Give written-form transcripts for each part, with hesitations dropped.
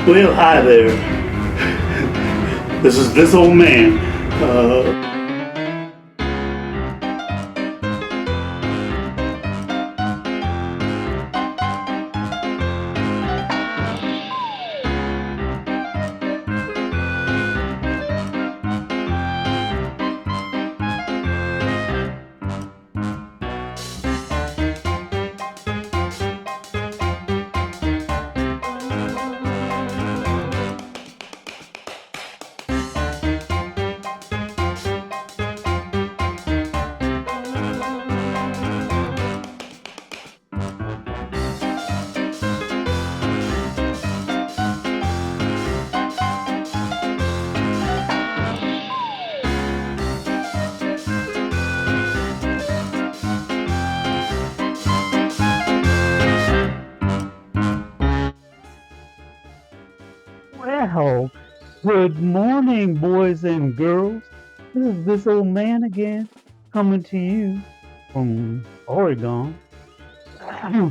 Well, hi there. This is this old man. Uh, Well, good morning, boys and girls. This is this old man again, coming to you from Oregon.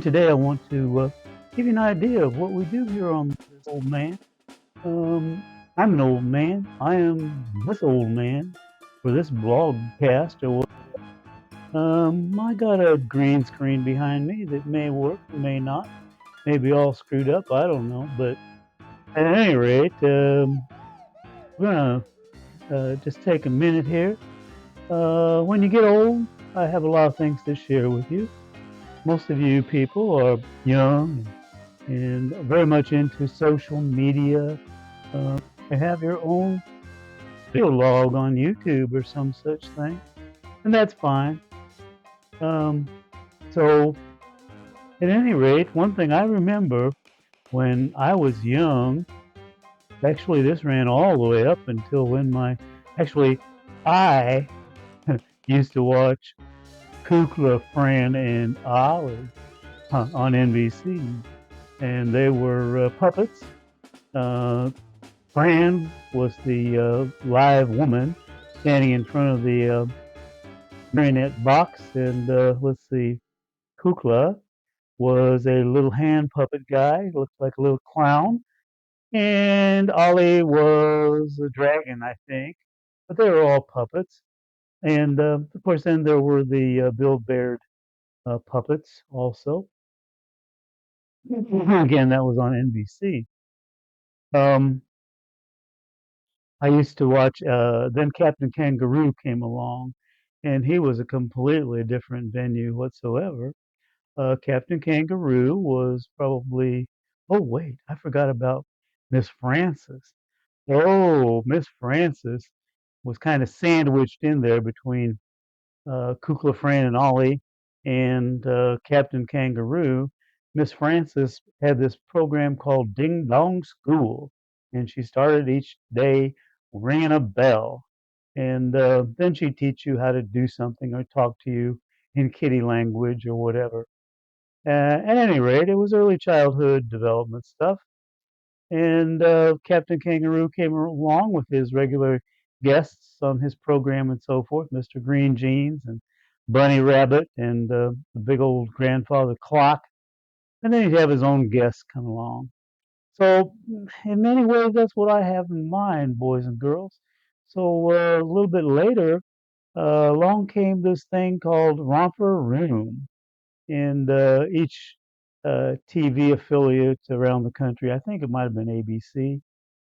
Today, I want to give you an idea of what we do here on this old man. Um, I'm an old man. I am this old man for this broadcast. I got a green screen behind me that may work, may not, may be all screwed up. I don't know, but at any rate, we're gonna just take a minute here. When you get old, I have a lot of things to share with you. Most of you people are young and very much into social media. You have your own video log on YouTube or some such thing, and that's fine. Um, so, at any rate, one thing I remember when I was young, actually, this ran all the way up until when actually, I used to watch Kukla, Fran, and Ollie on NBC, and they were puppets. Uh, Fran was the live woman standing in front of the marionette box, and let's see, Kukla was a little hand puppet guy, looked like a little clown, and Ollie was a dragon, I think, but they were all puppets. And of course, then there were the Bill Baird puppets also. Again, that was on NBC. Um, I used to watch. Then Captain Kangaroo came along, and he was a completely different venue whatsoever. Captain Kangaroo was probably. Oh wait, I forgot about Miss Frances. Oh, Miss Frances was kind of sandwiched in there between Kukla, Fran, and Ollie, and Captain Kangaroo. Miss Frances had this program called Ding Dong School, and she started each day ringing a bell. And then she'd teach you how to do something or talk to you in kitty language or whatever. At any rate, it was early childhood development stuff. And Captain Kangaroo came along with his regular guests on his program and so forth, Mr. Green Jeans and Bunny Rabbit and the big old grandfather clock. And then he'd have his own guests come along. So, in many ways, that's what I have in mind, boys and girls. So, a little bit later, along came this thing called Romper Room. And each TV affiliate around the country, I think it might have been ABC,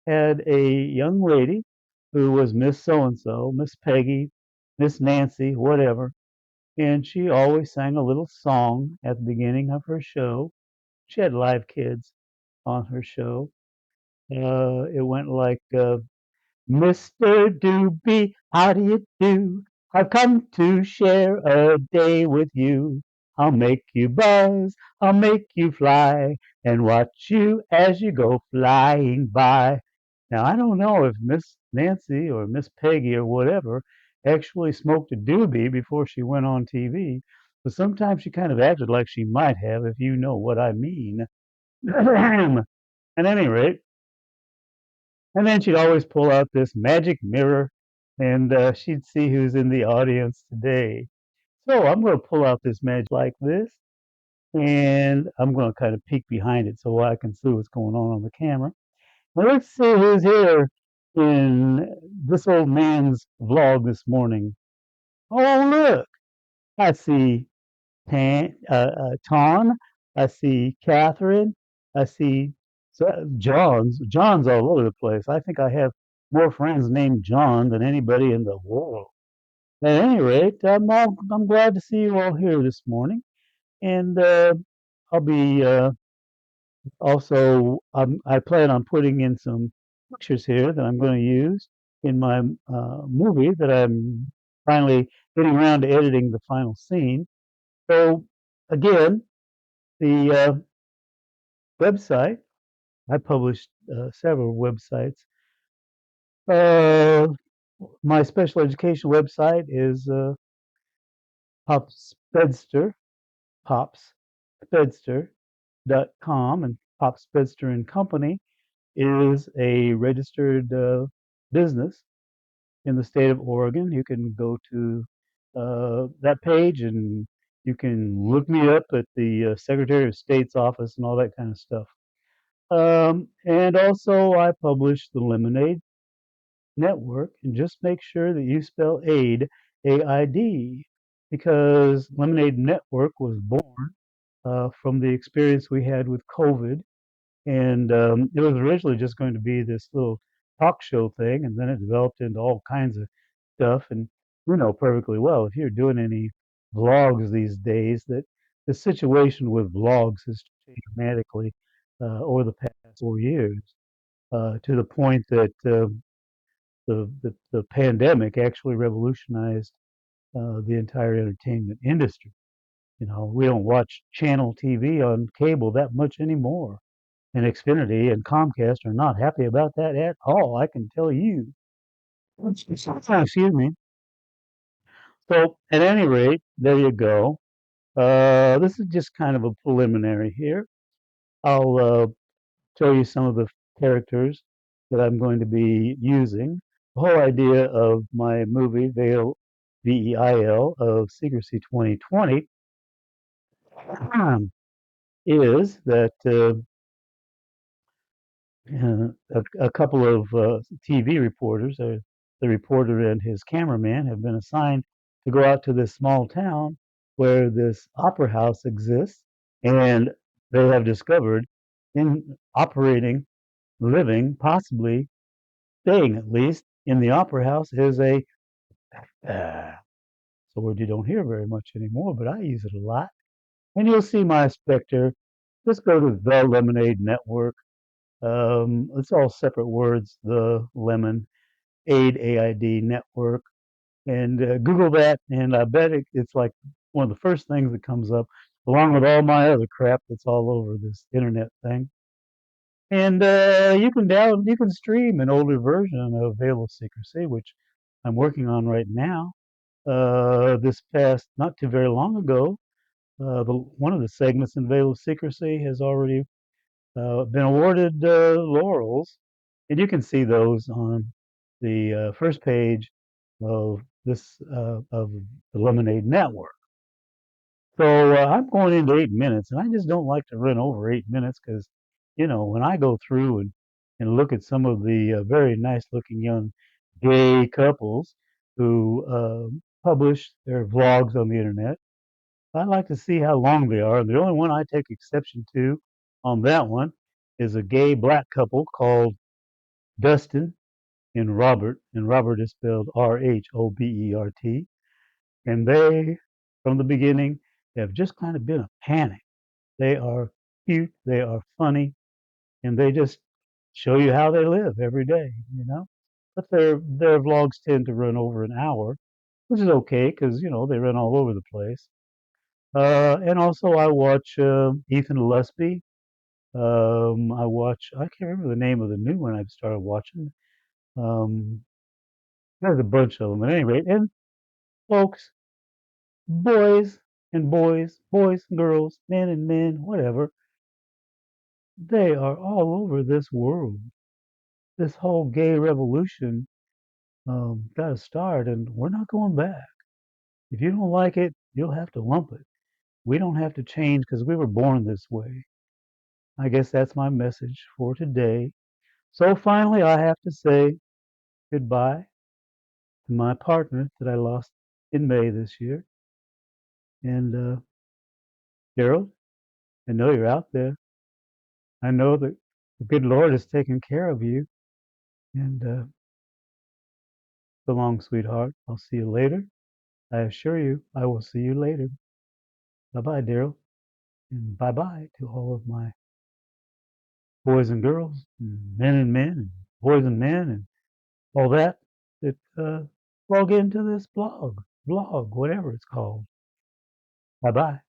had a young lady who was Miss So and so, Miss Peggy, Miss Nancy, whatever, and she always sang a little song at the beginning of her show. She had live kids on her show. It went like, Mr. Doobie, how do you do? I've come to share a day with you. I'll make you buzz, I'll make you fly, and watch you as you go flying by. Now, I don't know if Miss Nancy or Miss Peggy or whatever actually smoked a doobie before she went on TV, but sometimes she kind of acted like she might have, if you know what I mean. At any rate, and then she'd always pull out this magic mirror and she'd see who's in the audience today. So I'm going to pull out this magic like this and I'm going to kind of peek behind it so I can see what's going on the camera. Well, let's see who's here in this old man's vlog this morning. Oh, look, I see Ton, I see Catherine, I see John's all over the place. I think I have more friends named John than anybody in the world. At any rate, I'm glad to see you all here this morning, and I'll be also I plan on putting in some pictures here that I'm going to use in my movie that I'm finally getting around to editing the final scene. So again, the website I published several websites. Uh, my special education website is Popspedster, popspedster.com, and Popspedster and Company is a registered business in the state of Oregon. You can go to that page and you can look me up at the Secretary of State's office and all that kind of stuff. And also, I publish the Lemonade Network, and just make sure that you spell aid, AID, because Lemonade Network was born from the experience we had with COVID. And it was originally just going to be this little talk show thing, and then it developed into all kinds of stuff. And you know perfectly well, if you're doing any vlogs these days, that the situation with vlogs has changed dramatically over the past 4 years, to the point that the pandemic actually revolutionized the entire entertainment industry. You know, we don't watch channel TV on cable that much anymore. And Xfinity and Comcast are not happy about that at all, I can tell you. Excuse me. So, at any rate, there you go. This is just kind of a preliminary here. I'll show you some of the characters that I'm going to be using. The whole idea of my movie, Veil, VEIL, of Secrecy 2020, is that a couple of TV reporters, the reporter and his cameraman, have been assigned to go out to this small town where this opera house exists, and they have discovered in operating, living, possibly staying at least in the opera house is a uh, it's a word you don't hear very much anymore, but I use it a lot. And you'll see my specter. Just go to the Lemonade Network. It's all separate words. The Lemon Aid AID Network, and Google that, and I bet it's like one of the first things that comes up, along with all my other crap that's all over this internet thing. And you can stream an older version of Veil of Secrecy, which I'm working on right now. This past not too very long ago, one of the segments in Veil of Secrecy has already been awarded laurels, and you can see those on the first page of this of the Lemonade Network. So I'm going into 8 minutes, and I just don't like to run over 8 minutes because, you know, when I go through and look at some of the very nice looking young gay couples who publish their vlogs on the internet, I like to see how long they are. The only one I take exception to on that one is a gay black couple called Dustin and Robert is spelled Rhobert, and they, from the beginning, have just kind of been a panic. They are cute, they are funny, and they just show you how they live every day, you know. But their vlogs tend to run over an hour, which is okay because you know they run all over the place. And also, I watch Ethan Lusby. I can't remember the name of the new one I've started watching. Um, there's a bunch of them at any rate. And folks, boys and girls, men and men, whatever, they are all over this world. This whole gay revolution got to start, and we're not going back. If you don't like it, you'll have to lump it. We don't have to change because we were born this way. I guess that's my message for today. So finally, I have to say goodbye to my partner that I lost in May this year. And Gerald, I know you're out there. I know that the good Lord is taking care of you. And so long, sweetheart. I'll see you later. I assure you, I will see you later. Bye bye, Daryl. And bye bye to all of my boys and girls, and men, and boys and men, and all that log into this vlog, whatever it's called. Bye bye.